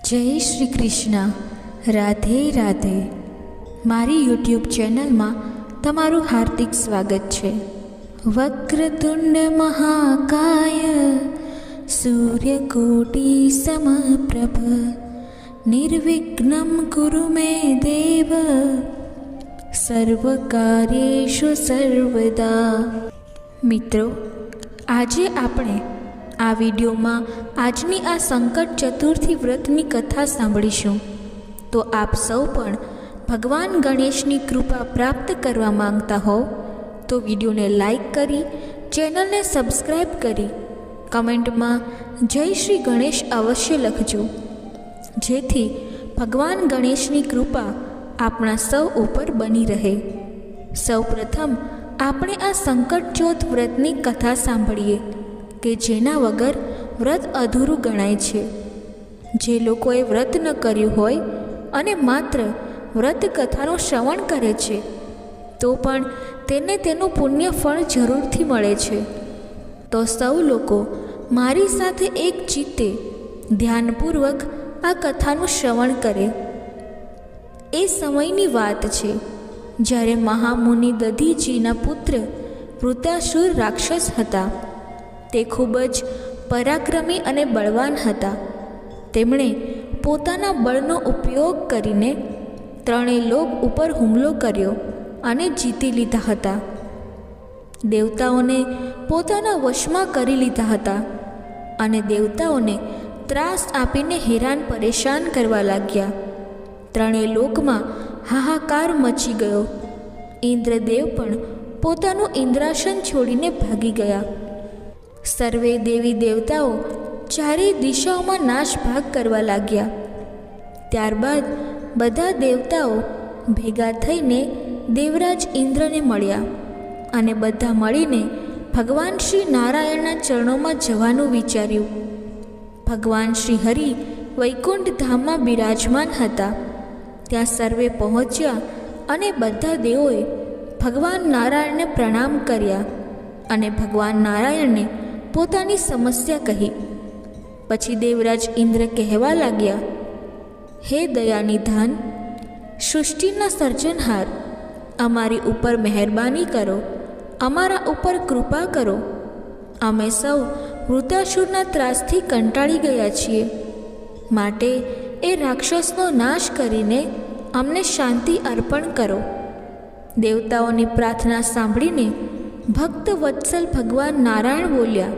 જય શ્રી કૃષ્ણ. રાધે રાધે. મારી યુટ્યુબ ચેનલમાં તમારું હાર્દિક સ્વાગત છે. વક્રતુંડ મહાકાય સૂર્યકોટી સમપ્રભ નિર્વિઘ્નમ કુરુ મે દેવ સર્વકાર્યેષુ સર્વદા. મિત્રો, આજે આપણે આ વિડીયોમાં આજની આ સંકટ ચતુર્થી વ્રતની કથા સાંભળીશું. તો આપ સૌ પણ ભગવાન ગણેશની કૃપા પ્રાપ્ત કરવા માંગતા હો તો વિડીયોને લાઈક કરી, ચેનલને સબસ્ક્રાઈબ કરી, કમેન્ટમાં જય શ્રી ગણેશ અવશ્ય લખજો, જેથી ભગવાન ગણેશની કૃપા આપણા સૌ ઉપર બની રહે. સૌ પ્રથમ આપણે આ સંકટ ચોથ વ્રતની કથા સાંભળીએ કે જેના વગર વ્રત અધૂરું ગણાય છે. જે લોકોએ વ્રત ન કર્યું હોય અને માત્ર વ્રત કથાનું શ્રવણ કરે છે તો પણ તેને તેનું પુણ્ય ફળ જરૂરથી મળે છે. તો સૌ લોકો મારી સાથે એક ચિત્તે ધ્યાનપૂર્વક આ કથાનું શ્રવણ કરે. એ સમયની વાત છે જ્યારે મહામુનિ દધીજીના પુત્ર વૃત્તાસુર રાક્ષસ હતા. તે ખૂબ જ પરાક્રમી અને બળવાન હતા. તેમણે પોતાના બળનો ઉપયોગ કરીને ત્રણેય લોક ઉપર હુમલો કર્યો અને જીતી લીધા હતા. દેવતાઓને પોતાના વશમાં કરી લીધા હતા અને દેવતાઓને ત્રાસ આપીને હેરાન પરેશાન કરવા લાગ્યા. ત્રણેય લોકમાં હાહાકાર મચી ગયો. ઇન્દ્રદેવ પણ પોતાનું ઇન્દ્રાસન છોડીને ભાગી ગયા. સર્વે દેવી દેવતાઓ ચારેય દિશાઓમાં નાશભાગ કરવા લાગ્યા. ત્યારબાદ બધા દેવતાઓ ભેગા થઈને દેવરાજ ઇન્દ્રને મળ્યા અને બધા મળીને ભગવાન શ્રી નારાયણના ચરણોમાં જવાનું વિચાર્યું. ભગવાન શ્રી હરિ વૈકુંઠ ધામમાં બિરાજમાન હતા. ત્યાં સર્વે પહોંચ્યા અને બધા દેવોએ ભગવાન નારાયણને પ્રણામ કર્યા અને ભગવાન નારાયણને પોતાની સમસ્યા કહી. પછી દેવરાજ ઇન્દ્ર કહેવા લાગ્યા, હે દયાનિધાન, સૃષ્ટિના સર્જનહાર, અમારી ઉપર મહેરબાની કરો, અમારા ઉપર કૃપા કરો. અમે સૌ વૃત્તાસુરના ત્રાસથી કંટાળી ગયા છીએ. માટે એ રાક્ષસનો નાશ કરીને અમને શાંતિ અર્પણ કરો. દેવતાઓની પ્રાર્થના સાંભળીને ભક્ત વત્સલ ભગવાન નારાયણ બોલ્યા,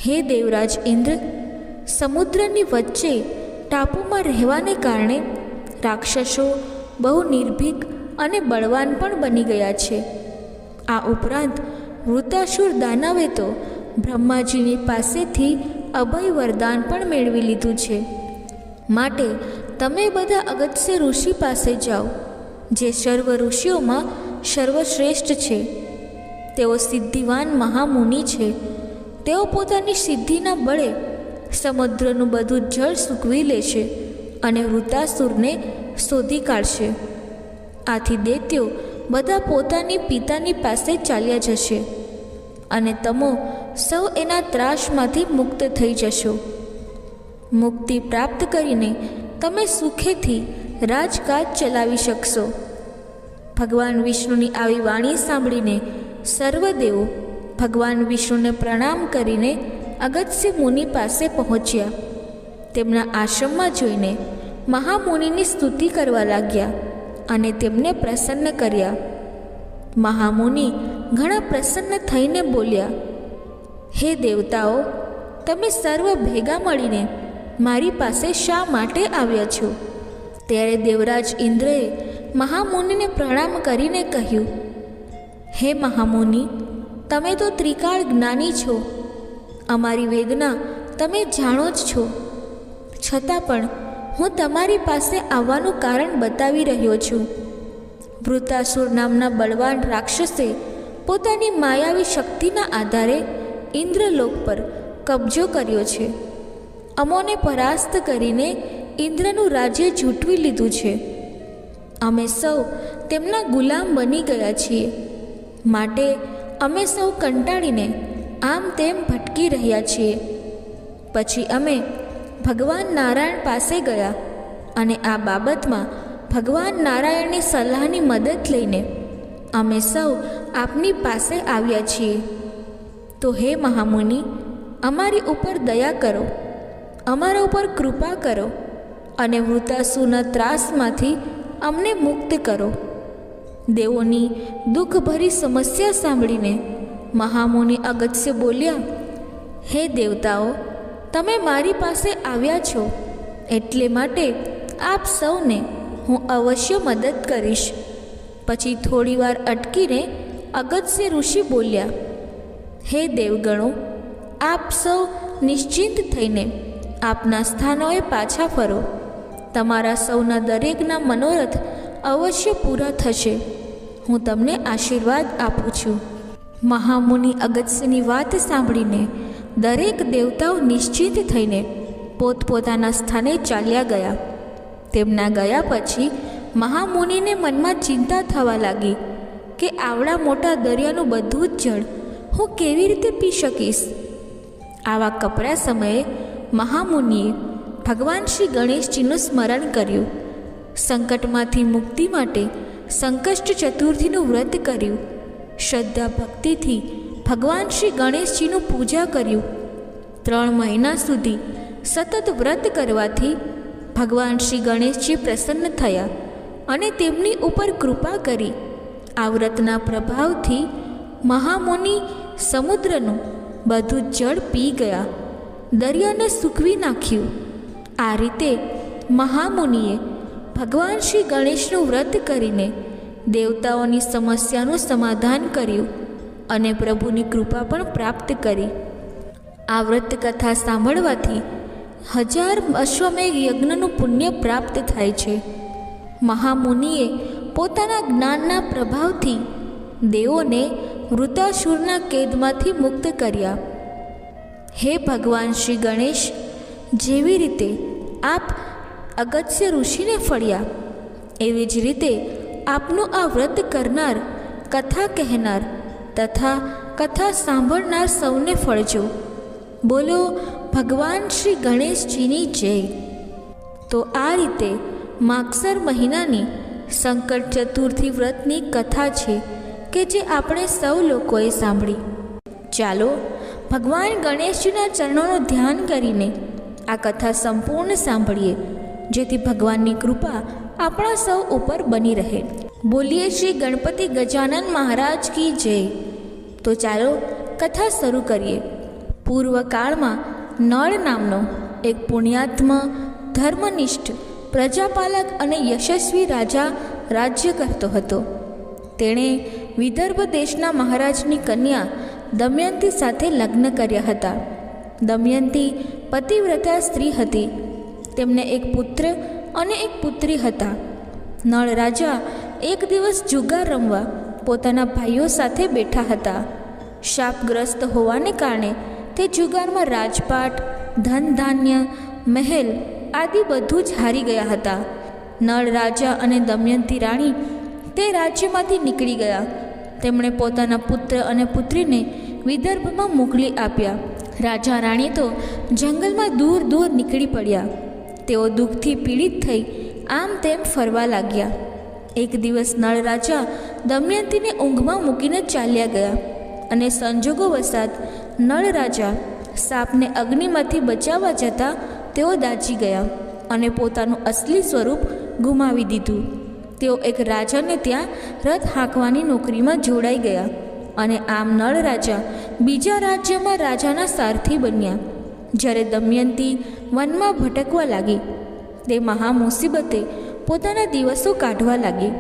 હે દેવરાજ ઇન્દ્ર, સમુદ્રની વચ્ચે ટાપુમાં રહેવાને કારણે રાક્ષસો બહુ નિર્ભીક અને બળવાન પણ બની ગયા છે. આ ઉપરાંત વૃત્તાસુર દાનવે તો બ્રહ્માજીની પાસેથી અભય વરદાન પણ મેળવી લીધું છે. માટે તમે બધા અગત્ય ઋષિ પાસે જાઓ, જે સર્વ ઋષિઓમાં સર્વશ્રેષ્ઠ છે. તેઓ સિદ્ધિવાન મહામુનિ છે. તેઓ પોતાની સિદ્ધિના બળે સમુદ્રનું બધું જળ સૂકવી લેશે અને વૃત્તાસુરને શોધી કાઢશે. આથી દૈત્યો બધા પોતાની પિતાની પાસે ચાલ્યા જશે અને તમો સૌ એના ત્રાસમાંથી મુક્ત થઈ જશો. મુક્તિ પ્રાપ્ત કરીને તમે સુખેથી રાજકાજ ચલાવી શકશો. ભગવાન વિષ્ણુની આવી વાણી સાંભળીને સર્વદેવો ભગવાન વિષ્ણુને પ્રણામ કરીને અગત્ય મુનિ પાસે પહોંચ્યા. તેમના આશ્રમમાં જોઈને મહામુનિની સ્તુતિ કરવા લાગ્યા અને તેમને પ્રસન્ન કર્યા. મહામુનિ ઘણા પ્રસન્ન થઈને બોલ્યા, હે દેવતાઓ, તમે સર્વ ભેગા મળીને મારી પાસે શા માટે આવ્યા છો? ત્યારે દેવરાજ ઇન્દ્રએ મહામુનિને પ્રણામ કરીને કહ્યું, હે મહામુનિ, તમે તો ત્રિકાળ જ્ઞાની છો. અમારી વેદના તમે જાણો જ છો. છતાં પણ હું તમારી પાસે આવવાનું કારણ બતાવી રહ્યો છું. વૃત્તાસુર નામના બળવાન રાક્ષસે પોતાની માયાવી શક્તિના આધારે ઇન્દ્રલોક પર કબજો કર્યો છે. અમોને પરાસ્ત કરીને ઇન્દ્રનું રાજ્ય ઝૂંટવી લીધું છે. અમે સૌ તેમના ગુલામ બની ગયા છીએ. માટે અમે સૌ કંટાળીને આમ તેમ ભટકી રહ્યા છીએ. પછી અમે ભગવાન નારાયણ પાસે ગયા અને આ બાબતમાં ભગવાન નારાયણની સલાહની મદદ લઈને અમે સૌ આપની પાસે આવ્યા છીએ. તો હે મહામુનિ, અમારી ઉપર દયા કરો, અમારા ઉપર કૃપા કરો અને વૃતાસુરના ત્રાસમાંથી અમને મુક્ત કરો. દેવોની દુઃખભરી સમસ્યા સાંભળીને મહામુનિ અગત્ય બોલ્યા, હે દેવતાઓ, તમે મારી પાસે આવ્યા છો, એટલે માટે આપ સૌને હું અવશ્ય મદદ કરીશ. પછી થોડીવાર અટકીને અગત્ય ઋષિ બોલ્યા, હે દેવગણો, આપ સૌ નિશ્ચિંત થઈને આપના સ્થાનોએ પાછા ફરો. તમારા સૌના દરેકના મનોરથ અવશ્ય પૂરા થશે. હું તમને આશીર્વાદ આપું છું. મહામુનિ અગત્યની વાત સાંભળીને દરેક દેવતાઓ નિશ્ચિત થઈને પોતપોતાના સ્થાને ચાલ્યા ગયા. તેમના ગયા પછી મહામુનિને મનમાં ચિંતા થવા લાગી કે આવડા મોટા દરિયાનું બધું જ જળ હું કેવી રીતે પી શકીશ. આવા કપરા સમયે મહામુનિએ ભગવાન શ્રી ગણેશજીનું સ્મરણ કર્યું. સંકટમાંથી મુક્તિ માટે સંકષ્ટ ચતુર્થીનું વ્રત કર્યું. શ્રદ્ધા ભક્તિથી ભગવાન શ્રી ગણેશજીનું પૂજા કર્યું. 3 મહિના સુધી સતત વ્રત કરવાથી ભગવાન શ્રી ગણેશજી પ્રસન્ન થયા અને તેમની ઉપર કૃપા કરી. આ વ્રતના પ્રભાવથી મહામુનિ સમુદ્રનું બધું જળ પી ગયા, દરિયાને સૂકવી નાખ્યું. આ રીતે મહામુનિએ ભગવાન શ્રી ગણેશનું વ્રત કરીને દેવતાઓની સમસ્યાનું સમાધાન કર્યું અને પ્રભુની કૃપા પણ પ્રાપ્ત કરી. આ વ્રત કથા સાંભળવાથી 1000 અશ્વમેઘ યજ્ઞનું પુણ્ય પ્રાપ્ત થાય છે. મહામુનિએ પોતાના જ્ઞાનના પ્રભાવથી દેવોને વૃતાસુરના કેદમાંથી મુક્ત કર્યા. હે ભગવાન શ્રી ગણેશ, જેવી રીતે આપ અગત્ય ઋષિને ફળ્યા, એવી જ રીતે આપનું આ વ્રત કરનાર, કથા કહેનાર તથા કથા સાંભળનાર સૌને ફળજો. બોલો ભગવાન શ્રી ગણેશજીની જય. તો આ રીતે માગસર મહિનાની સંકટ ચતુર્થી વ્રતની કથા છે કે જે આપણે સૌ લોકોએ સાંભળી. ચાલો ભગવાન ગણેશજીના ચરણોનું ધ્યાન કરીને આ કથા સંપૂર્ણ સાંભળીએ, જેથી ભગવાનની કૃપા આપણા સૌ ઉપર બની રહે. બોલીએ શ્રી ગણપતિ ગજાનન મહારાજ કી જય. તો ચાલો કથા શરૂ કરીએ. પૂર્વકાળમાં નળ નામનો એક પુણ્યાત્મા, ધર્મનિષ્ઠ, પ્રજાપાલક અને યશસ્વી રાજા રાજ્ય કરતો હતો. તેણે વિદર્ભ દેશના મહારાજની કન્યા દમયંતી સાથે લગ્ન કર્યા હતા. દમયંતી પતિવ્રતા સ્ત્રી હતી. તેમને એક પુત્ર અને એક પુત્રી હતા. નળ રાજા એક દિવસ જુગાર રમવા પોતાના ભાઈઓ સાથે બેઠા હતા. શાપગ્રસ્ત હોવાને કારણે તે જુગારમાં રાજપાટ, ધન ધાન્ય, મહેલ આદિ બધું જ હારી ગયા હતા. નળ રાજા અને દમયંતી રાણી તે રાજ્યમાંથી નીકળી ગયા. તેમણે પોતાના પુત્ર અને પુત્રીને વિદર્ભમાં મોકલી આપ્યા. રાજા રાણી તો જંગલમાં દૂર દૂર નીકળી પડ્યા. તેઓ દુઃખથી પીડિત થઈ આમ તેમ ફરવા લાગ્યા. એક દિવસ નળ રાજા દમયંતીને ઊંઘમાં મૂકીને ચાલ્યા ગયા અને સંજોગો વસાત નળ રાજા સાપને અગ્નિમાંથી બચાવવા જતાં તેઓ દાઝી ગયા અને પોતાનું અસલી સ્વરૂપ ગુમાવી દીધું. તેઓ એક રાજાને ત્યાં રથ હાંકવાની નોકરીમાં જોડાઈ ગયા અને આમ નળ રાજા બીજા રાજ્યમાં રાજાના સારથી બન્યા. જ્યારે દમયંતી વનમાં ભટકવા લાગી, તે મહા મુસીબતે પોતાના દિવસો કાઢવા લાગી.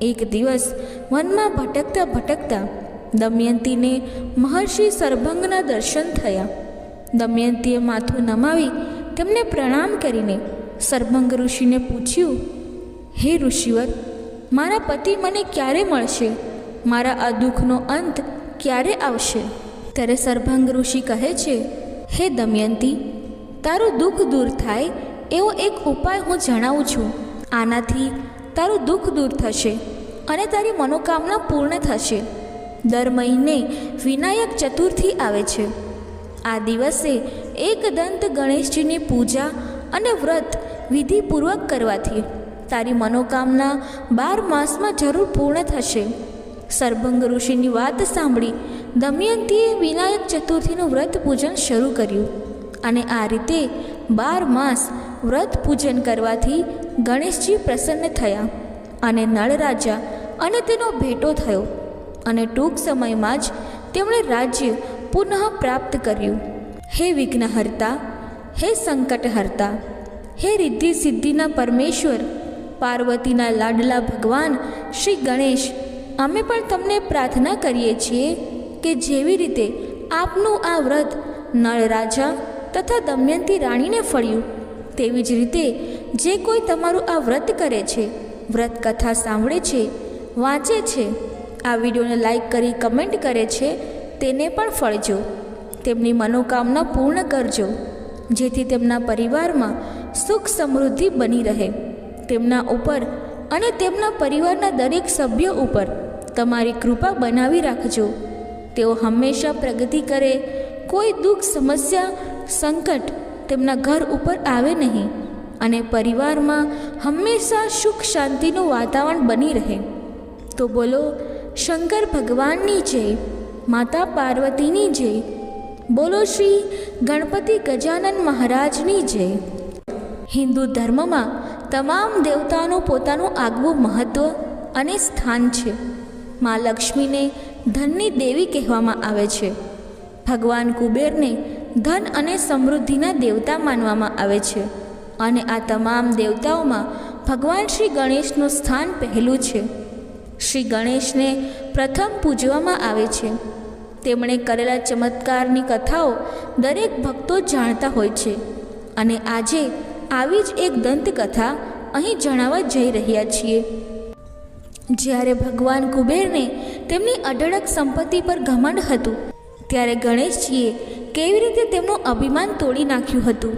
એક દિવસ વનમાં ભટકતા ભટકતા દમયંતીને મહર્ષિ સરભંગના દર્શન થયા. દમયંતીએ માથું નમાવી તેમને પ્રણામ કરીને સરભંગ ઋષિને પૂછ્યું, હે ઋષિવર, મારા પતિ મને ક્યારે મળશે? મારા આ દુઃખનો અંત ક્યારે આવશે? ત્યારે સરભંગ ઋષિ કહે છે, હે દમયંતી, તારું દુઃખ દૂર થાય એવો એક ઉપાય હું જણાવું છું. આનાથી તારું દુઃખ દૂર થશે અને તારી મનોકામના પૂર્ણ થશે. દર મહિને વિનાયક ચતુર્થી આવે છે. આ દિવસે એકદંત ગણેશજીની પૂજા અને વ્રત વિધિપૂર્વક કરવાથી તારી મનોકામના 12 માસમાં જરૂર પૂર્ણ થશે. સરભંગ ઋષિની વાત સાંભળી દમયંતીએ વિનાયક ચતુર્થીનું વ્રત પૂજન શરૂ કર્યું અને આ રીતે 12 માસ વ્રત પૂજન કરવાથી ગણેશજી પ્રસન્ન થયા અને નળ રાજા અને તેનો ભેટો થયો અને ટૂંક સમયમાં જ તેમણે રાજ્ય પુનઃ પ્રાપ્ત કર્યું. હે વિઘ્નહર્તા, હે સંકટહર્તા, હે રિદ્ધિ સિદ્ધિના પરમેશ્વર, પાર્વતીના લાડલા ભગવાન શ્રી ગણેશ, અમે પણ તમને પ્રાર્થના કરીએ છીએ કે જેવી રીતે આપનું આ વ્રત નળ રાજા તથા દમયંતી રાણીને ફળ્યું, તેવી જ રીતે જે કોઈ તમારું આ વ્રત કરે છે, વ્રત કથા સાંભળે છે, વાંચે છે, આ વિડીયોને લાઈક કરી કમેન્ટ કરે છે, તેને પણ ફળજો. તેમની મનોકામના પૂર્ણ કરજો, જેથી તેમના પરિવારમાં સુખ સમૃદ્ધિ બની રહે. તેમના ઉપર અને તેમના પરિવારના દરેક સભ્યો ઉપર તમારી કૃપા બનાવી રાખજો. તેઓ હંમેશા પ્રગતિ કરે, કોઈ દુઃખ સમસ્યા સંકટ તેમના ઘર ઉપર આવે નહીં અને પરિવારમાં હંમેશા સુખ શાંતિનું વાતાવરણ બની રહે. તો બોલો શંકર ભગવાનની જય, માતા પાર્વતીની જય, બોલો શ્રી ગણપતિ ગજાનન મહારાજની જય. હિન્દુ ધર્મમાં તમામ દેવતાઓનું પોતાનું આગવું મહત્ત્વ અને સ્થાન છે. મા લક્ષ્મીને ધનની દેવી કહેવામાં આવે છે. ભગવાન કુબેરને ધન અને સમૃદ્ધિના દેવતા માનવામાં આવે છે અને આ તમામ દેવતાઓમાં ભગવાન શ્રી ગણેશનું સ્થાન પહેલું છે. શ્રી ગણેશને પ્રથમ પૂજવામાં આવે છે. તેમણે કરેલા ચમત્કારની કથાઓ દરેક ભક્તો જાણતા હોય છે અને આજે આવી જ એક દંતકથા અહીં જણાવવા જઈ રહ્યા છીએ. જ્યારે ભગવાન કુબેરને તેમની અઢળક સંપત્તિ પર ઘમંડ હતું, ત્યારે ગણેશજીએ કેવી રીતે તેમનું અભિમાન તોડી નાખ્યું હતું.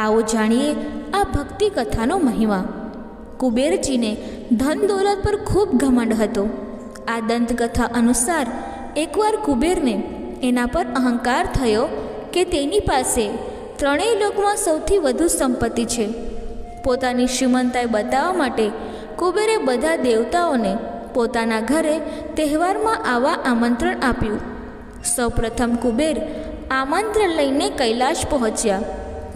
આવો જાણીએ આ ભક્તિ કથાનો મહિમા. કુબેરજીને ધન દોલત પર ખૂબ ઘમંડ હતો. આ દંતકથા અનુસાર એકવાર કુબેરને એના પર અહંકાર થયો કે તેની પાસે 3 લોકમાં સૌથી વધુ સંપત્તિ છે. પોતાની શ્રીમંતાઈ બતાવવા માટે કુબેરે બધા દેવતાઓને પોતાના ઘરે તહેવારમાં આવવા આમંત્રણ આપ્યું. સૌપ્રથમ કુબેર આમંત્રણ લઈને કૈલાશ પહોંચ્યા,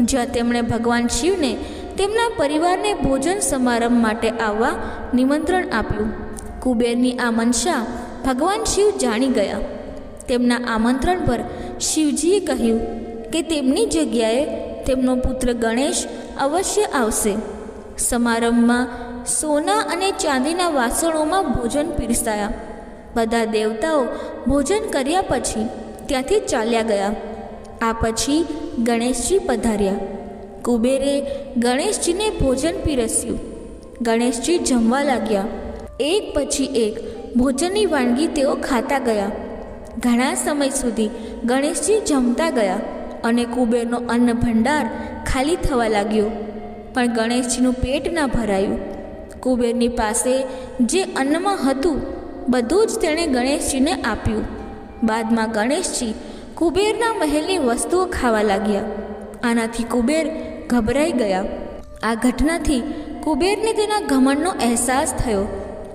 જ્યાં તેમણે ભગવાન શિવને તેમના પરિવારને ભોજન સમારંભ માટે આવવા નિમંત્રણ આપ્યું. કુબેરની આ મનસા ભગવાન શિવ જાણી ગયા. તેમના આમંત્રણ પર શિવજીએ કહ્યું કે તેમની જગ્યાએ તેમનો પુત્ર ગણેશ અવશ્ય આવશે. સમારંભમાં સોના અને ચાંદીના વાસણોમાં ભોજન પીરસાયા. બધા દેવતાઓ ભોજન કર્યા પછી ત્યાંથી ચાલ્યા ગયા. આ પછી ગણેશજી પધાર્યા. કુબેરે ગણેશજીને ભોજન પીરસ્યું. ગણેશજી જમવા લાગ્યા. એક પછી એક ભોજનની વાનગી તેઓ ખાતા ગયા. ઘણા સમય સુધી ગણેશજી જમતા ગયા અને કુબેરનો અન્ન ભંડાર ખાલી થવા લાગ્યો, પણ ગણેશજીનું પેટ ના ભરાયું. કુબેરની પાસે જે અન્નમાં હતું બધું જ તેણે ગણેશજીને આપ્યું. બાદમાં ગણેશજી કુબેરના મહેલની વસ્તુઓ ખાવા લાગ્યા. આનાથી કુબેર ગભરાઈ ગયા. આ ઘટનાથી કુબેરને તેના ઘમંડનો અહેસાસ થયો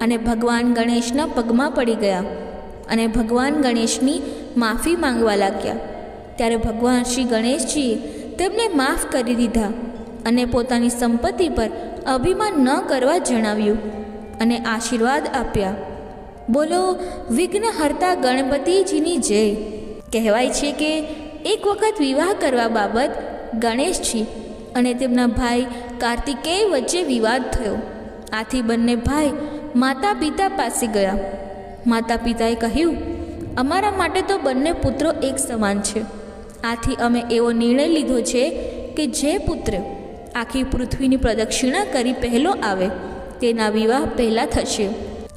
અને ભગવાન ગણેશના પગમાં પડી ગયા અને ભગવાન ગણેશની માફી માંગવા લાગ્યા. ત્યારે ભગવાન શ્રી ગણેશજીએ તેમને માફ કરી દીધા અને પોતાની સંપત્તિ પર અભિમાન ન કરવા જણાવ્યું અને આશીર્વાદ આપ્યા. બોલો વિઘ્નહર્તા ગણપતિજીની જય. કહેવાય છે કે એક વખત વિવાહ કરવા બાબત ગણેશજી અને તેમના ભાઈ કાર્તિકેય વચ્ચે વિવાદ થયો. આથી બંને ભાઈ માતા પિતા પાસે ગયા. માતા પિતાએ કહ્યું, અમારા માટે તો બંને પુત્રો એક સમાન છે. આથી અમે એવો નિર્ણય લીધો છે કે જે પુત્ર આખી પૃથ્વીની પ્રદક્ષિણા કરી પહેલો આવે તેના વિવાહ પહેલાં થશે.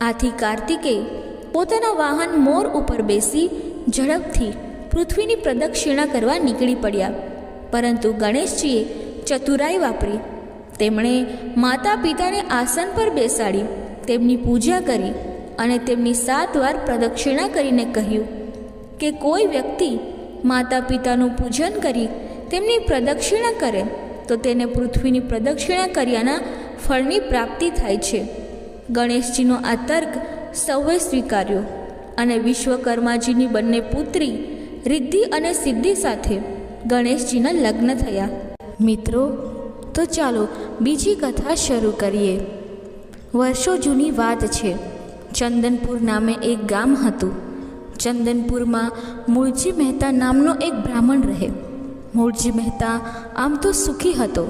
આથી કાર્તિકેય પોતાના વાહન મોર ઉપર બેસી ઝડપથી પૃથ્વીની પ્રદક્ષિણા કરવા નીકળી પડ્યા. પરંતુ ગણેશજીએ ચતુરાઈ વાપરી. તેમણે માતા પિતાને આસન પર બેસાડી તેમની પૂજા કરી અને તેમની 7 વાર પ્રદક્ષિણા કરીને કહ્યું કે કોઈ વ્યક્તિ માતા પિતાનું પૂજન કરી તેમની પ્રદક્ષિણા કરે તો તેને પૃથ્વીની પ્રદક્ષિણા કર્યાના ફળની પ્રાપ્તિ થાય છે. ગણેશજીનો આ તર્ક સૌએ સ્વીકાર્યો અને વિશ્વકર્માજીની બંને પુત્રી રિદ્ધિ અને સિદ્ધિ સાથે ગણેશજીના લગ્ન થયા. મિત્રો, તો ચાલો બીજી કથા શરૂ કરીએ. વર્ષો જૂની વાત છે. ચંદનપુર નામે એક ગામ હતું. ચંદનપુરમાં મૂળજી મહેતા નામનો એક બ્રાહ્મણ રહે. મૂળજી મહેતા આમ તો સુખી હતો.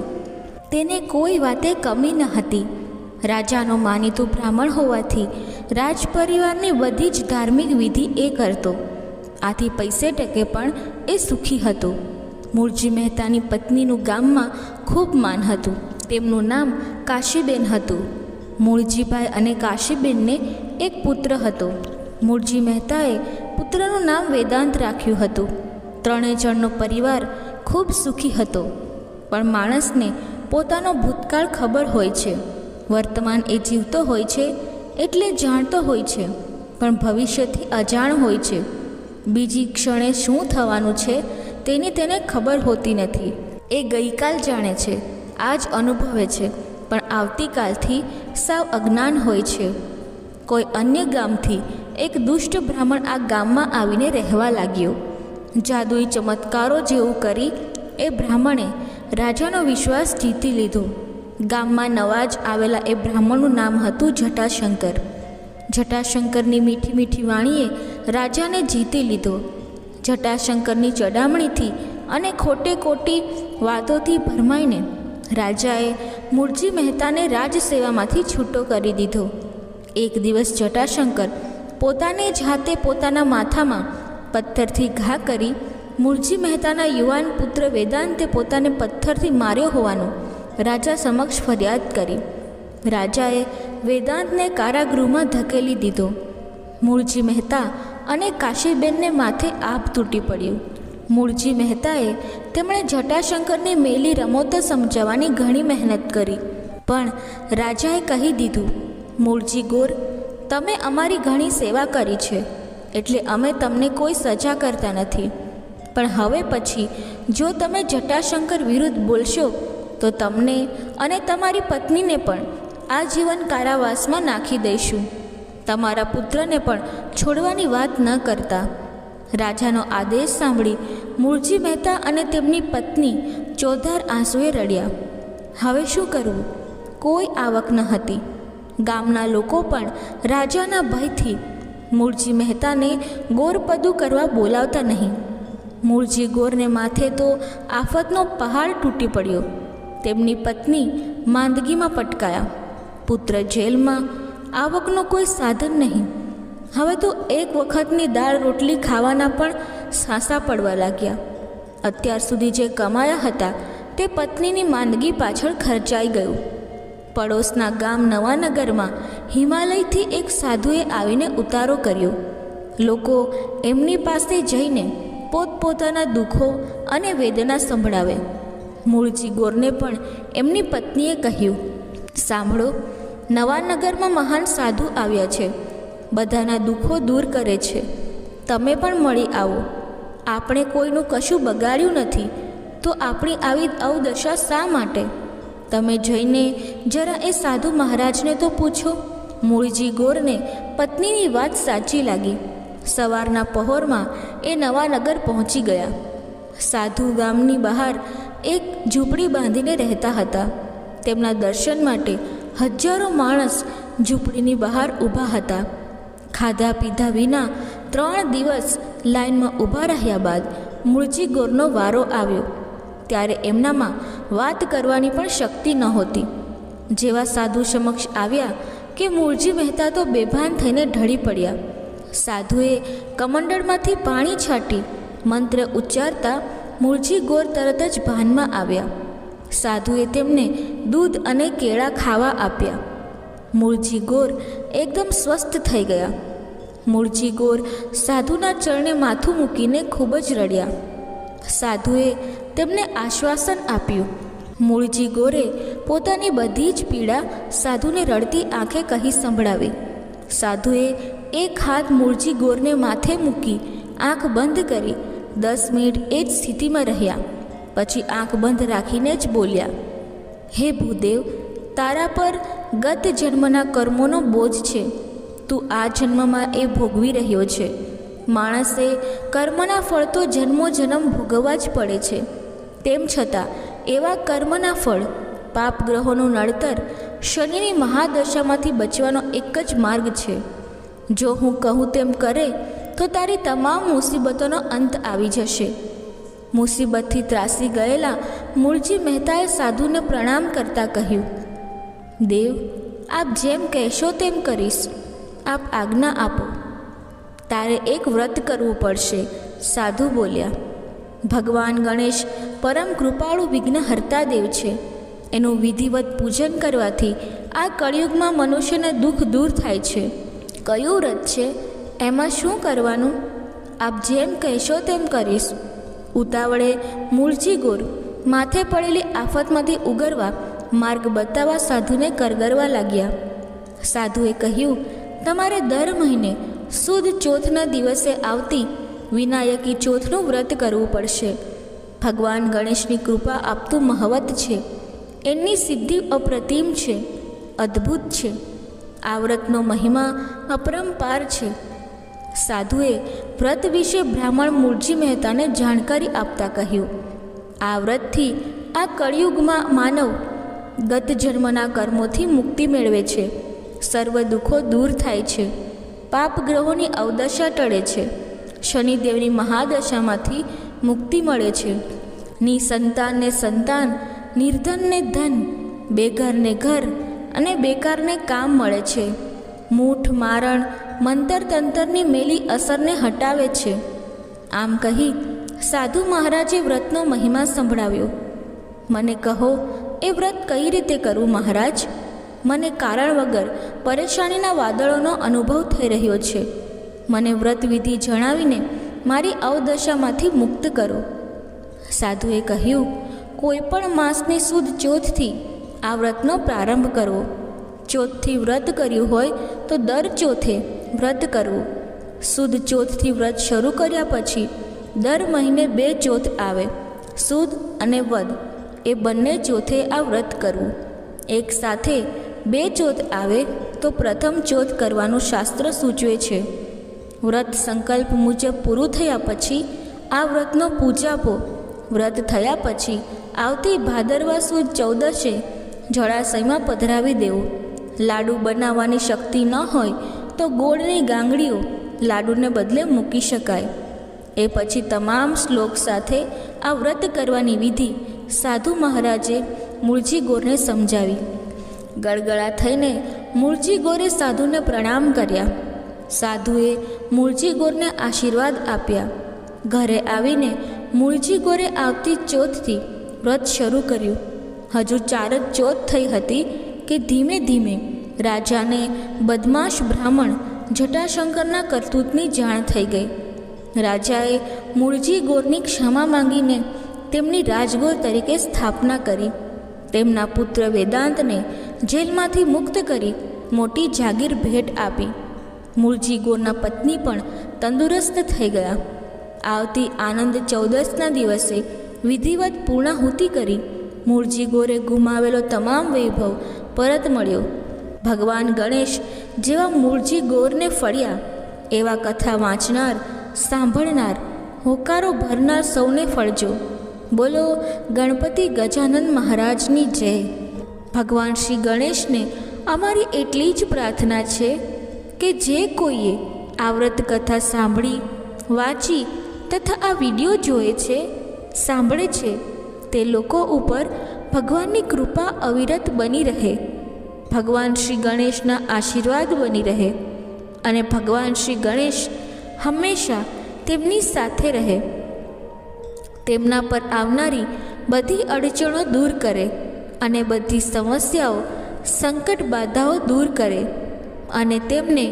તેને કોઈ વાતે કમી ન હતી. રાજાનો માનીતો બ્રાહ્મણ હોવાથી રાજ પરિવારની બધી જ ધાર્મિક વિધિ એ કરતો. આથી પૈસે ટકે પણ એ સુખી હતો. મૂળજી મહેતાની પત્નીનું ગામમાં ખૂબ માન હતું. તેમનું નામ કાશીબેન હતું. મૂળજીભાઈ અને કાશીબેનને એક પુત્ર હતો. મૂળજી મહેતાએ પુત્રનું નામ વેદાંત રાખ્યું હતું. ત્રણેય જણનો પરિવાર ખૂબ સુખી હતો. પણ માણસને પોતાનો ભૂતકાળ ખબર હોય છે. વર્તમાન એ જીવતો હોય છે એટલે જાણતો હોય છે, પણ ભવિષ્યથી અજાણ હોય છે. બીજી ક્ષણે શું થવાનું છે તેની તેને ખબર હોતી નથી. એ ગઈકાલ જાણે છે, આજ અનુભવે છે, પણ આવતીકાલથી સાવ અજ્ઞાન હોય છે. કોઈ અન્ય ગામથી એક દુષ્ટ બ્રાહ્મણ આ ગામમાં આવીને રહેવા લાગ્યો. જાદુઈ ચમત્કારો જેવું કરી એ બ્રાહ્મણે રાજાનો વિશ્વાસ જીતી લીધો. ગામમાં નવા જ આવેલા એ બ્રાહ્મણનું નામ હતું જટાશંકર. જટાશંકરની મીઠી મીઠી વાણીએ રાજાને જીતી લીધો. જટાશંકરની ચડામણીથી અને ખોટે ખોટી વાતોથી ભરમાઈને રાજાએ મૂળજી મહેતાને રાજસેવામાંથી છૂટો કરી દીધો. એક દિવસ જટાશંકર પોતાને જ હાથે પોતાના માથામાં પથ્થરથી ઘા કરી મૂળજી મહેતાના યુવાન પુત્ર વેદાંતે પોતાને પથ્થરથી માર્યો હોવાનું રાજા સમક્ષ ફરિયાદ કરી. રાજાએ વેદાંતને કારાગૃહમાં ધકેલી દીધો. મૂળજી મહેતા અને કાશીબેનને માથે આભ તૂટી પડ્યું. મૂળજી મહેતાએ તેમણે જટાશંકરને મેલી રમતો સમજાવવાની ઘણી મહેનત કરી, પણ રાજાએ કહી દીધું, મૂળજી ગોર, તમે અમારી ઘણી સેવા કરી છે એટલે અમે તમને કોઈ સજા કરતા નથી. પણ હવે પછી જો તમે જટાશંકર વિરુદ્ધ બોલશો તો તમને અને તમારી પત્નીને પણ આજીવન કારાવાસમાં નાખી દઈશું. તમારા પુત્રને પણ છોડવાની વાત ન કરતા. રાજાનો આદેશ સાંભળી મૂળજી મહેતા અને તેમની પત્ની ચોધાર આંસુએ રડ્યા. હવે શું કરવું? કોઈ આવક ન હતી. ગામના લોકો પણ રાજાના ભયથી મૂળજી મહેતાને ગોરપદું કરવા બોલાવતા નહીં. મૂળજી ગોરને માથે તો આફતનો પહાડ તૂટી પડ્યો. તેમની પત્ની માંદગીમાં પટકાયા. પુત્ર જેલમાં. આવકનો કોઈ સાધન નહીં. હવે તો એક વખતની દાળ રોટલી ખાવાના પણ સાંસા પડવા લાગ્યા. અત્યાર સુધી જે કમાયા હતા તે પત્નીની માંદગી પાછળ ખર્ચાઈ ગયું. પડોશના ગામ નવાનગરમાં હિમાલયથી એક સાધુએ આવીને ઉતારો કર્યો. લોકો એમની પાસે જઈને પોતપોતાના દુઃખો અને વેદના સંભળાવે. મૂળજી ગોરને પણ એમની પત્નીએ કહ્યું, સાંભળો, નવાનગરમાં મહાન સાધુ આવ્યા છે. બધાના દુઃખો દૂર કરે છે. તમે પણ મળી આવો. આપણે કોઈનું કશું બગાડ્યું નથી, તો આપણી આવી અવદશા શા માટે? તમે જઈને જરા એ સાધુ મહારાજને તો પૂછો. મૂળજી ગોરને પત્નીની વાત સાચી લાગી. સવારના પહોરમાં એ નવાનગર પહોંચી ગયા. સાધુ ગામની બહાર એક ઝૂંપડી બાંધીને રહેતા હતા. તેમના દર્શન માટે હજારો માણસ ઝૂંપડીની બહાર ઊભા હતા. ખાધા પીધા વિના 3 દિવસ લાઈનમાં ઊભા રહ્યા બાદ મૂળજી ગોરનો વારો આવ્યો. ત્યારે એમનામાં વાત કરવાની પણ શક્તિ નહોતી. જેવા સાધુ સમક્ષ આવ્યા કે મૂળજી મહેતા તો બેભાન થઈને ઢળી પડ્યા. સાધુએ કમંડળમાંથી પાણી છાંટી મંત્ર ઉચ્ચારતા મૂળજી ગોર તરત જ ભાનમાં આવ્યા. સાધુએ તેમને દૂધ અને કેળા ખાવા આપ્યા. મૂળજી ગોર એકદમ સ્વસ્થ થઈ ગયા. મૂળજી ગોર સાધુના ચરણે માથું મૂકીને ખૂબ જ રડ્યા. સાધુએ તેમને આશ્વાસન આપ્યું. મૂળજી ગોરે પોતાની બધી જ પીડા સાધુને રડતી આંખે કહી સંભળાવી. સાધુએ એક હાથ મૂળજી ગોરને માથે મૂકી આંખ બંધ કરી 10 મિનિટ એ જ સ્થિતિમાં રહ્યા. પછી આંખ બંધ રાખીને જ બોલ્યા, હે ભૂદેવ, તારા પર ગત જન્મના કર્મોનો બોજ છે. તું આ જન્મમાં એ ભોગવી રહ્યો છે. માણસે કર્મના ફળ તો જન્મો જન્મ ભોગવવા જ પડે છે. તેમ છતાં એવા કર્મના ફળ, પાપ ગ્રહોનું નડતર, શનિની મહાદશામાંથી બચવાનો એક જ માર્ગ છે. જો હું કહું તેમ કરે તો તારી તમામ મુસીબતોનો અંત આવી જશે. મુસીબતથી ત્રાસી ગયેલા મૂળજી મહેતાએ સાધુને પ્રણામ કરતાં કહ્યું, દેવ, આપ જેમ કહેશો તેમ કરીશ. આપ આજ્ઞા આપો. તારે એક વ્રત કરવું પડશે, સાધુ બોલ્યા. ભગવાન ગણેશ પરમ કૃપાળુ વિઘ્નહર્તા દેવ છે. એનું વિધિવત પૂજન કરવાથી આ કળિયુગમાં મનુષ્યને દુઃખ દૂર થાય છે. કયું વ્રત છે? એમાં શું કરવાનું? આપ જેમ કહેશો તેમ કરીશ. ઉતાવળે મૂળજી ગોર માથે પડેલી આફતમાંથી ઉગરવા માર્ગ બતાવવા સાધુને કરગરવા લાગ્યા. સાધુએ કહ્યું, તમારે દર મહિને સુદ ચોથના દિવસે આવતી વિનાયકી ચોથનું વ્રત કરવું પડશે. ભગવાન ગણેશની કૃપા આપતું મહવત છે. એમની સિદ્ધિ અપ્રતિમ છે, અદ્ભુત છે. આ વ્રતનો મહિમા અપરંપાર છે. સાધુએ વ્રત વિશે બ્રાહ્મણ મૂળજી મહેતાને જાણકારી આપતા કહ્યું, આ વ્રતથી આ કળિયુગમાં માનવ ગત જન્મના કર્મોથી મુક્તિ મેળવે છે. સર્વ દુઃખો દૂર થાય છે. પાપ ગ્રહોની અવદશા ટળે છે. શનિદેવની મહાદશામાંથી મુક્તિ મળે છે. નિસંતાનને સંતાન, નિર્ધનને ધન, બેઘરને ઘર અને બેકારને કામ મળે છે. મૂઠ મારણ મંતર તંતરની મેલી અસરને હટાવે છે. આમ કહી સાધુ મહારાજે વ્રતનો મહિમા સંભળાવ્યો. મને કહો, એ વ્રત કઈ રીતે કરવું મહારાજ? મને કારણ વગર પરેશાનીના વાદળોનો અનુભવ થઈ રહ્યો છે. મને વ્રત વિધિ જણાવીને મારી અવદશામાંથી મુક્ત કરો. સાધુએ કહ્યું, કોઈ પણ માસની સુદ ચોથથી આ વ્રતનો પ્રારંભ કરવો. ચોથથી વ્રત કર્યું હોય તો દર ચોથે વ્રત કરવું. સુદ ચોથથી વ્રત શરૂ કર્યા પછી દર મહિને 2 ચોથ આવે, સુદ અને વદ, એ બંને ચોથે આ વ્રત કરવું. એક સાથે 2 ચોથ આવે તો પ્રથમ ચોથ કરવાનું શાસ્ત્ર સૂચવે છે. વ્રત સંકલ્પ મુજબ પૂરું થયા પછી આ વ્રતનો પૂજાપો. વ્રત થયા પછી આવતી ભાદરવા સુદ 14 જળાશયમાં પધરાવી દેવું. લાડુ બનાવવાની શક્તિ ન હોય તો ગોળની ગાંગડીઓ લાડુને બદલે મૂકી શકાય. એ પછી તમામ શ્લોક સાથે આ વ્રત કરવાની વિધિ સાધુ મહારાજે મૂળજી ગોરને સમજાવી. ગળગળા થઈને મૂળજી ગોરે સાધુને પ્રણામ કર્યા. સાધુએ મૂળજી ગોરને આશીર્વાદ આપ્યા. ઘરે આવીને મૂળજી ગોરે આવતી ચોથથી વ્રત શરૂ કર્યું. હજુ 4 જ ચોથ થઈ હતી કે ધીમે ધીમે રાજાને બદમાશ બ્રાહ્મણ જટાશંકરના કરતૂતની જાણ થઈ ગઈ. રાજાએ મૂળજી ગોરની ક્ષમા માંગીને તેમની રાજગોર તરીકે સ્થાપના કરી. તેમના પુત્ર વેદાંતને જેલમાંથી મુક્ત કરી મોટી જાગીર ભેટ આપી. મૂળજી ગોરના પત્ની પણ તંદુરસ્ત થઈ ગયા. આવતી આનંદ 14ના દિવસે વિધિવત પૂર્ણાહુતિ કરી મૂળજી ગોરે ગુમાવેલો તમામ વૈભવ પરત મળ્યો. ભગવાન ગણેશ જેવા મૂળજી ગોરને ફળ્યા એવા કથા વાંચનાર, સાંભળનાર, હોકારો ભરનાર સૌને ફળજો. બોલો ગણપતિ ગજાનન મહારાજની જય. ભગવાન શ્રી ગણેશને અમારી એટલી જ પ્રાર્થના છે કે જે કોઈએ આ વ્રત કથા સાંભળી, વાંચી તથા આ વિડીયો જોએ છે, સાંભળે છે, તે લોકો ઉપર ભગવાનની કૃપા અવિરત બની રહે. ભગવાન શ્રી ગણેશના આશીર્વાદ બની રહે અને ભગવાન શ્રી ગણેશ હંમેશા તેમની સાથે રહે. તેમના પર આવનારી બધી અડચણો દૂર કરે અને બધી સમસ્યાઓ, સંકટ બાધાઓ દૂર કરે અને તેમને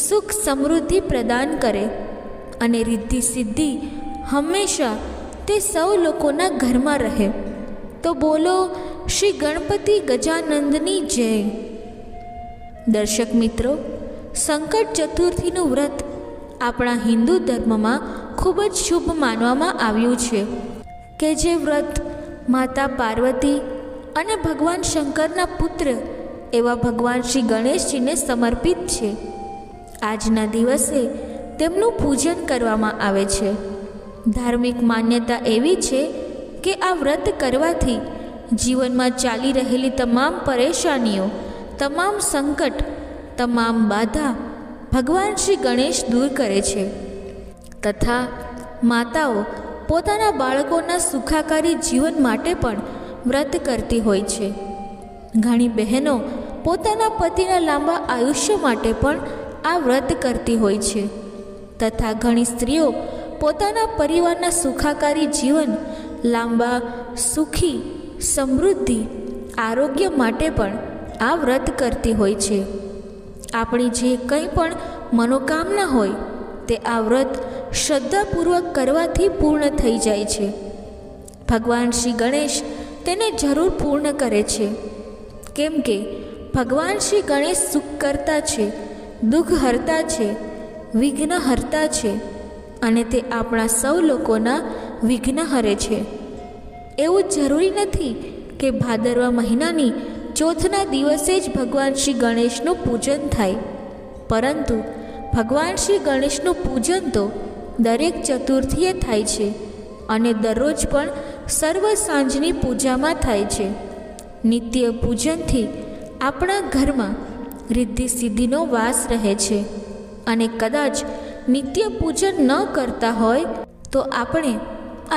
સુખ સમૃદ્ધિ પ્રદાન કરે અને રિદ્ધિ સિદ્ધિ હંમેશા તે સૌ લોકોના ઘરમાં રહે. તો બોલો શ્રી ગણપતિ ગજાનંદની જય. દર્શક મિત્રો, સંકટ ચતુર્થીનું વ્રત આપણા હિન્દુ ધર્મમાં ખૂબ જ શુભ માનવામાં આવ્યું છે. કે જે વ્રત માતા પાર્વતી અને ભગવાન શંકરના પુત્ર એવા ભગવાન શ્રી ગણેશજીને સમર્પિત છે. આજના દિવસે તેમનું પૂજન કરવામાં આવે છે. ધાર્મિક માન્યતા એવી છે કે આ વ્રત કરવાથી જીવનમાં ચાલી રહેલી તમામ પરેશાનીઓ, તમામ સંકટ, તમામ બાધા ભગવાન શ્રી ગણેશ દૂર કરે છે. તથા માતાઓ પોતાના બાળકોના સુખાકારી જીવન માટે પણ વ્રત કરતી હોય છે. ઘણી બહેનો પોતાના પતિના લાંબા આયુષ્ય માટે પણ આ વ્રત કરતી હોય છે. તથા ઘણી સ્ત્રીઓ પોતાના પરિવારના સુખાકારી જીવન, લાંબા, સુખી, સમૃદ્ધિ, આરોગ્ય માટે પણ આ વ્રત કરતી હોય છે. આપણી જે કંઈ પણ મનોકામના હોય તે આ વ્રત શ્રદ્ધાપૂર્વક કરવાથી પૂર્ણ થઈ જાય છે. ભગવાન શ્રી ગણેશ તેને જરૂર પૂર્ણ કરે છે, કેમ કે ભગવાન શ્રી ગણેશ સુખ કરતા છે, દુઃખ હરતા છે, વિઘ્ન હરતા છે અને તે આપણા સૌ લોકોના વિઘ્ન હરે છે. એવું જરૂરી નથી કે ભાદરવા મહિનાની ચોથના દિવસે જ ભગવાન શ્રી ગણેશનું પૂજન થાય, પરંતુ ભગવાન શ્રી ગણેશનું પૂજન તો દરેક ચતુર્થીએ થાય છે અને દરરોજ પણ સર્વ સાંજની પૂજામાં થાય છે. નિત્ય પૂજનથી આપણા ઘરમાં રિદ્ધિ સિદ્ધિનો વાસ રહે છે અને કદાચ નિત્ય પૂજન ન કરતા હોય તો આપણે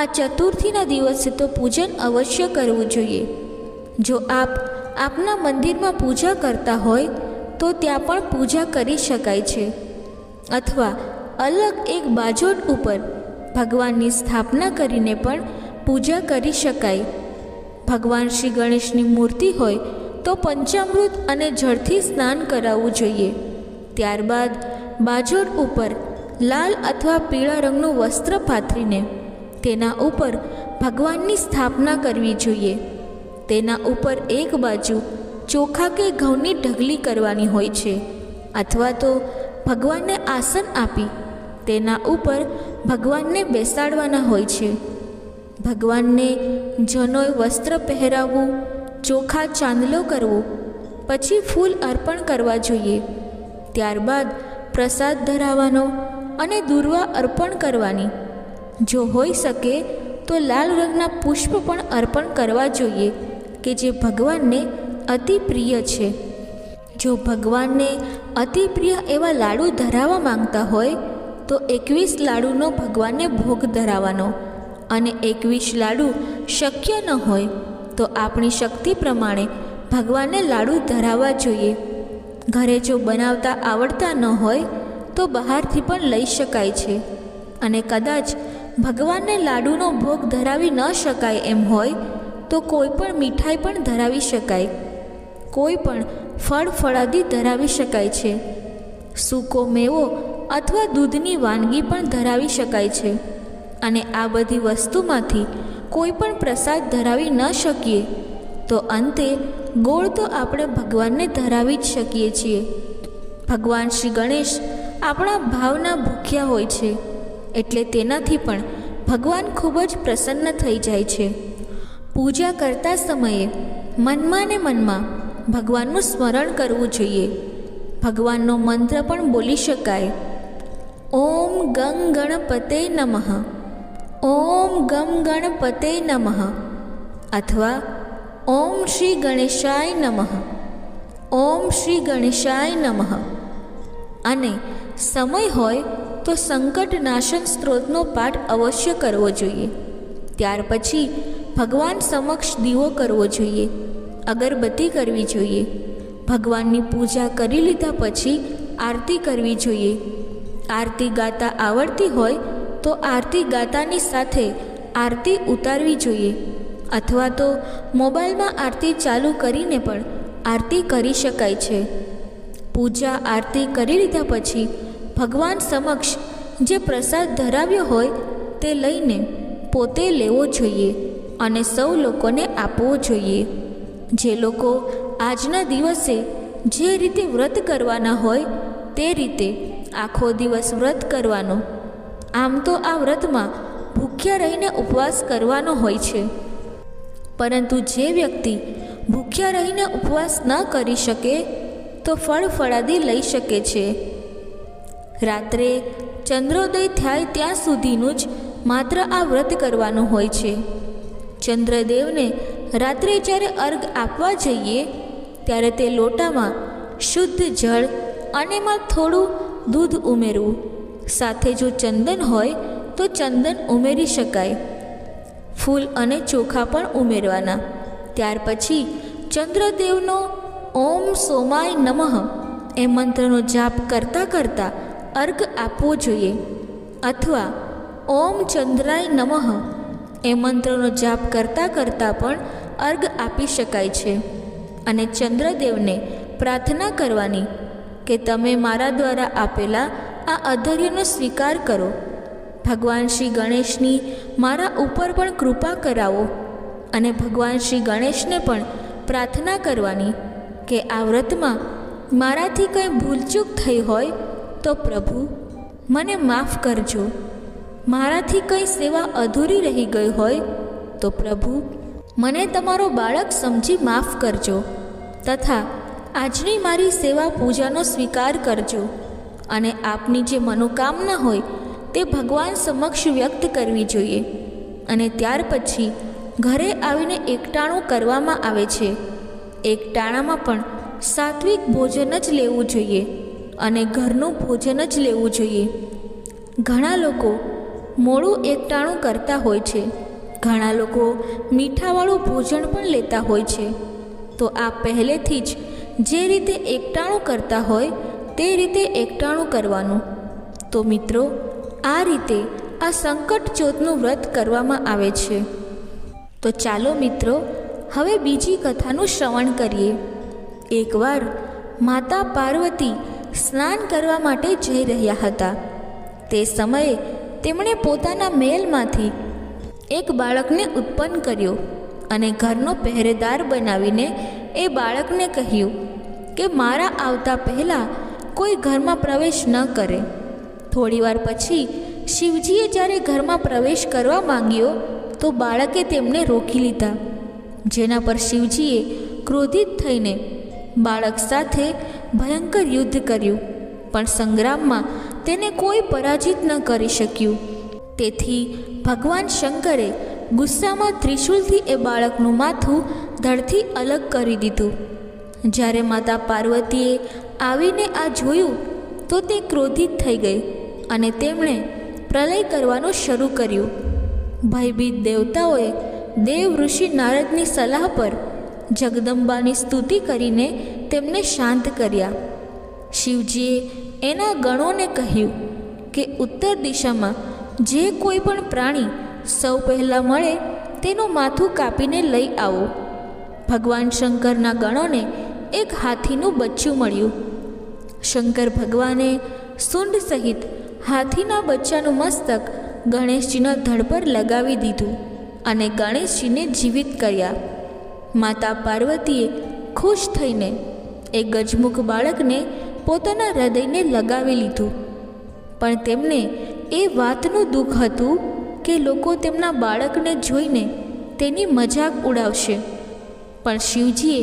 આ ચતુર્થીના દિવસે તો પૂજન અવશ્ય કરવું જોઈએ. જો આપ આપના મંદિરમાં પૂજા કરતા હોય તો ત્યાં પણ પૂજા કરી શકાય છે, અથવા અલગ એક બાજોટ ઉપર ભગવાનની સ્થાપના કરીને પણ પૂજા કરી શકાય. ભગવાન શ્રી ગણેશની મૂર્તિ હોય તો પંચામૃત અને જળથી સ્નાન કરાવવું જોઈએ. ત્યારબાદ બાજોટ ઉપર લાલ અથવા પીળા રંગનું વસ્ત્ર પાથરીને તેના ઉપર ભગવાનની સ્થાપના કરવી જોઈએ. તેના ઉપર એક બાજુ ચોખા કે ઘઉંની ઢગલી કરવાની હોય છે, અથવા તો ભગવાનને આસન આપી તેના ઉપર ભગવાનને બેસાડવાના હોય છે. ભગવાનને જનોય વસ્ત્ર પહેરાવવું, ચોખા ચાંદલો કરવો, પછી ફૂલ અર્પણ કરવા જોઈએ. ત્યારબાદ પ્રસાદ ધરાવવાનો અને દૂર્વા અર્પણ કરવાની. જો હોઈ શકે તો લાલ રંગના પુષ્પ પણ અર્પણ કરવા જોઈએ કે જે ભગવાનને અતિ પ્રિય છે. જો ભગવાનને અતિ પ્રિય એવા લાડુ ધરાવવા માંગતા હોય તો 21 લાડુનો ભગવાનને ભોગ ધરાવવાનો, અને 21 લાડુ શક્ય ન હોય તો આપણી શક્તિ પ્રમાણે ભગવાનને લાડુ ધરાવવા જોઈએ. ઘરે જો બનાવતા આવડતા ન હોય તો બહારથી પણ લઈ શકાય છે. અને કદાચ ભગવાનને લાડુનો ભોગ ધરાવી ન શકાય એમ હોય તો કોઈ પણ મીઠાઈ પણ ધરાવી શકાય. કોઈ પણ ફળ ફળાદી ધરાવી શકાય છે. સૂકો મેવો અથવા દૂધની વાનગી પણ ધરાવી શકાય છે. અને આ બધી વસ્તુમાંથી કોઈ પણ પ્રસાદ ધરાવી ન શકીએ તો અંતે ગોળ તો આપણે ભગવાનને ધરાવી જ શકીએ છીએ. ભગવાન શ્રી ગણેશ આપણા ભાવના ભૂખ્યા હોય છે, એટલે તેનાથી પણ ભગવાન ખૂબ જ પ્રસન્ન થઈ જાય છે. પૂજા કરતા સમયે મનમાં ને મનમાં ભગવાનનું સ્મરણ કરવું જોઈએ. ભગવાનનો મંત્ર પણ બોલી શકાય. ઓમ ગં ગણપતે નમઃ, ઓમ ગમ ગણપતે નમઃ, અથવા ઓમ શ્રી ગણેશાય નમઃ, ઓમ શ્રી ગણેશાય નમઃ. અને સમય હોય તો સંકટનાશન સ્ત્રોતનો પાઠ અવશ્ય કરવો જોઈએ. ત્યાર પછી ભગવાન સમક્ષ દીવો કરવો જોઈએ, અગરબત્તી કરવી જોઈએ. ભગવાનની પૂજા કરી લીધા પછી આરતી કરવી જોઈએ. આરતી ગાતા આવડતી હોય તો આરતી ગાતાની સાથે આરતી ઉતારવી જોઈએ, અથવા તો મોબાઈલમાં આરતી ચાલુ કરીને પણ આરતી કરી શકાય છે. પૂજા આરતી કરી લીધા પછી ભગવાન સમક્ષ જે પ્રસાદ ધરાવ્યો હોય તે લઈને પોતે લેવો જોઈએ અને સૌ લોકોને આપવો જોઈએ. જે લોકો આજના દિવસે જે રીતે વ્રત કરવાના હોય તે રીતે આખો દિવસ વ્રત કરવાનો. આમ તો આ વ્રતમાં ભૂખ્યા ભૂખ્યા રહીને ઉપવાસ કરવાનો હોય છે, પરંતુ જે વ્યક્તિ ભૂખ્યા રહીને ઉપવાસ ન કરી શકે તો ફળાદી લઈ શકે છે. રાત્રે ચંદ્રોદય થાય ત્યાં સુધીનું જ માત્ર આ વ્રત કરવાનું હોય છે. ચંદ્રદેવને રાત્રે જ્યારે અર્ઘ આપવા જઈએ ત્યારે તે લોટામાં શુદ્ધ જળ અને એમાં થોડું દૂધ ઉમેરવું. સાથે જો ચંદન હોય તો ચંદન ઉમેરી શકાય. ફૂલ અને ચોખા પણ ઉમેરવાના. ત્યાર પછી ચંદ્રદેવનો ઓમ સોમાય નમઃ એ મંત્રનો જાપ કરતાં કરતાં અર્ઘ આપવો જોઈએ, અથવા ઓમ ચંદ્રાય નમઃ એ મંત્રનો જાપ કરતાં કરતાં પણ અર્ઘ આપી શકાય છે. અને ચંદ્રદેવને પ્રાર્થના કરવાની કે તમે મારા દ્વારા આપેલા આ અધર્યનો સ્વીકાર કરો. ભગવાન શ્રી ગણેશની મારા ઉપર પણ કૃપા કરાવો. અને ભગવાન શ્રી ગણેશને પણ પ્રાર્થના કરવાની કે આ વ્રતમાં મારાથી કંઈ ભૂલચૂક થઈ હોય તો પ્રભુ મને માફ કરજો. મારાથી કંઈ સેવા અધૂરી રહી ગઈ હોય તો પ્રભુ મને તમારો બાળક સમજી માફ કરજો, તથા આજની મારી સેવા પૂજાનો સ્વીકાર કરજો. અને આપની જે મનોકામના હોય તે ભગવાન સમક્ષ વ્યક્ત કરવી જોઈએ. અને ત્યાર પછી ઘરે આવીને એકટાણું કરવામાં આવે છે. એકટાણામાં પણ સાત્વિક ભોજન જ લેવું જોઈએ અને ઘરનું ભોજન જ લેવું જોઈએ. ઘણા લોકો મોડું એકટાણું કરતા હોય છે, ઘણા લોકો મીઠાવાળું ભોજન પણ લેતા હોય છે. તો આ પહેલેથી જ જે રીતે એકટાણું કરતા હોય તે રીતે એકટાણું કરવાનું. તો મિત્રો, આ રીતે આ સંકટ ચોથનું વ્રત કરવામાં આવે છે. તો ચાલો મિત્રો, હવે બીજી કથાનું શ્રવણ કરીએ. એકવાર માતા પાર્વતી સ્નાન કરવા માટે જઈ રહ્યા હતા. તે સમયે તેમણે પોતાના મહેલમાંથી એક બાળકને ઉત્પન્ન કર્યો અને ઘરનો પહેરેદાર બનાવીને એ બાળકને કહ્યું કે મારા આવતા પહેલાં કોઈ ઘરમાં પ્રવેશ ન કરે. થોડીવાર પછી શિવજીએ જ્યારે ઘરમાં પ્રવેશ કરવા માંગ્યો તો બાળકે તેમને રોકી લીધા, જેના પર શિવજીએ ક્રોધિત થઈને બાળક સાથે ભયંકર યુદ્ધ કર્યું, પણ સંગ્રામમાં તેને કોઈ પરાજિત ન કરી શક્યું. તેથી ભગવાન શંકરે ગુસ્સામાં ત્રિશૂલથી એ બાળકનું માથું ધડથી અલગ કરી દીધું. જ્યારે માતા પાર્વતીએ આવીને આ જોયું તો તે ક્રોધિત થઈ ગઈ અને તેમણે પ્રલય કરવાનું શરૂ કર્યું. ભયભીત દેવતાઓએ દેવ ઋષિ નારદની સલાહ પર જગદંબાની સ્તુતિ કરીને તેમને શાંત કર્યા. શિવજીએ એના ગણોને કહ્યું કે ઉત્તર દિશામાં જે કોઈ પણ પ્રાણી સૌ પહેલાં મળે તેનું માથું કાપીને લઈ આવો. ભગવાન શંકરના ગણોને એક હાથીનું બચ્ચું મળ્યું. શંકર ભગવાને સૂંઢ સહિત હાથીના બચ્ચાનું મસ્તક ગણેશજીના ધડ પર લગાવી દીધું અને ગણેશજીને જીવિત કર્યા. માતા પાર્વતીએ ખુશ થઈને એ ગજમુખ બાળકને પોતાના હૃદયને લગાવી લીધું. પણ તેમને એ વાતનું દુઃખ હતું કે લોકો તેમના બાળકને જોઈને તેની મજાક ઉડાવશે. પણ શિવજીએ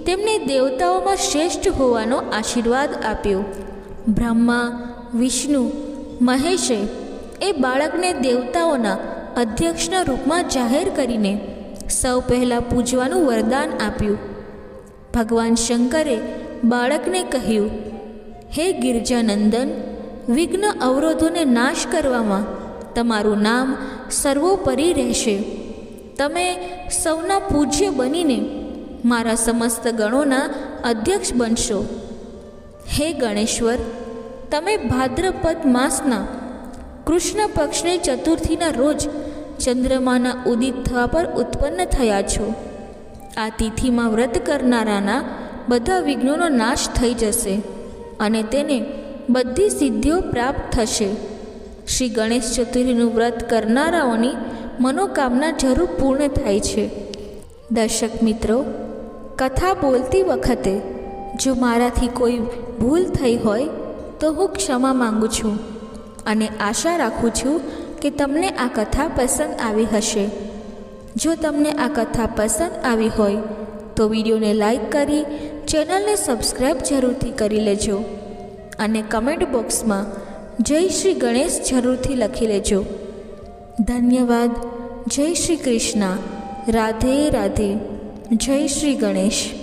તેમને દેવતાઓમાં શ્રેષ્ઠ હોવાનો આશીર્વાદ આપ્યો. બ્રહ્મા, વિષ્ણુ, મહેશે એ બાળકને દેવતાઓના અધ્યક્ષના રૂપમાં જાહેર કરીને સૌ પહેલાં પૂજવાનું વરદાન આપ્યું. ભગવાન શંકરે બાળકને કહ્યું, હે ગિરજાનંદન, વિઘ્ન અવરોધોને નાશ કરવામાં તમારું નામ સર્વોપરી રહેશે. તમે સૌના પૂજ્ય બનીને મારા સમસ્ત ગણોના અધ્યક્ષ બનશો. હે ગણેશ્વર, તમે ભાદ્રપદ માસના કૃષ્ણ પક્ષની ચતુર્થીના રોજ ચંદ્રમાના ઉદિત થવા પર ઉત્પન્ન થયા છો. આ તિથિમાં વ્રત કરનારાના બધા વિઘ્નોનો નાશ થઈ જશે અને તેને બધી સિદ્ધિઓ પ્રાપ્ત થશે. શ્રી ગણેશ ચતુર્થીનું વ્રત કરનારાઓની મનોકામના જરૂર પૂર્ણ થાય છે. દર્શક મિત્રો, કથા બોલતી વખતે જો મારાથી કોઈ ભૂલ થઈ હોય તો હું ક્ષમા માંગુ છું અને આશા રાખું છું કે તમને આ કથા પસંદ આવી હશે. જો તમને આ કથા પસંદ આવી હોય તો વિડીયોને લાઈક કરી ચેનલને સબસ્ક્રાઈબ જરૂરથી કરી લેજો અને કમેન્ટ બોક્સમાં જય શ્રી ગણેશ જરૂરથી લખી લેજો. ધન્યવાદ. જય શ્રી કૃષ્ણ. રાધે રાધે. જય શ્રી ગણેશ.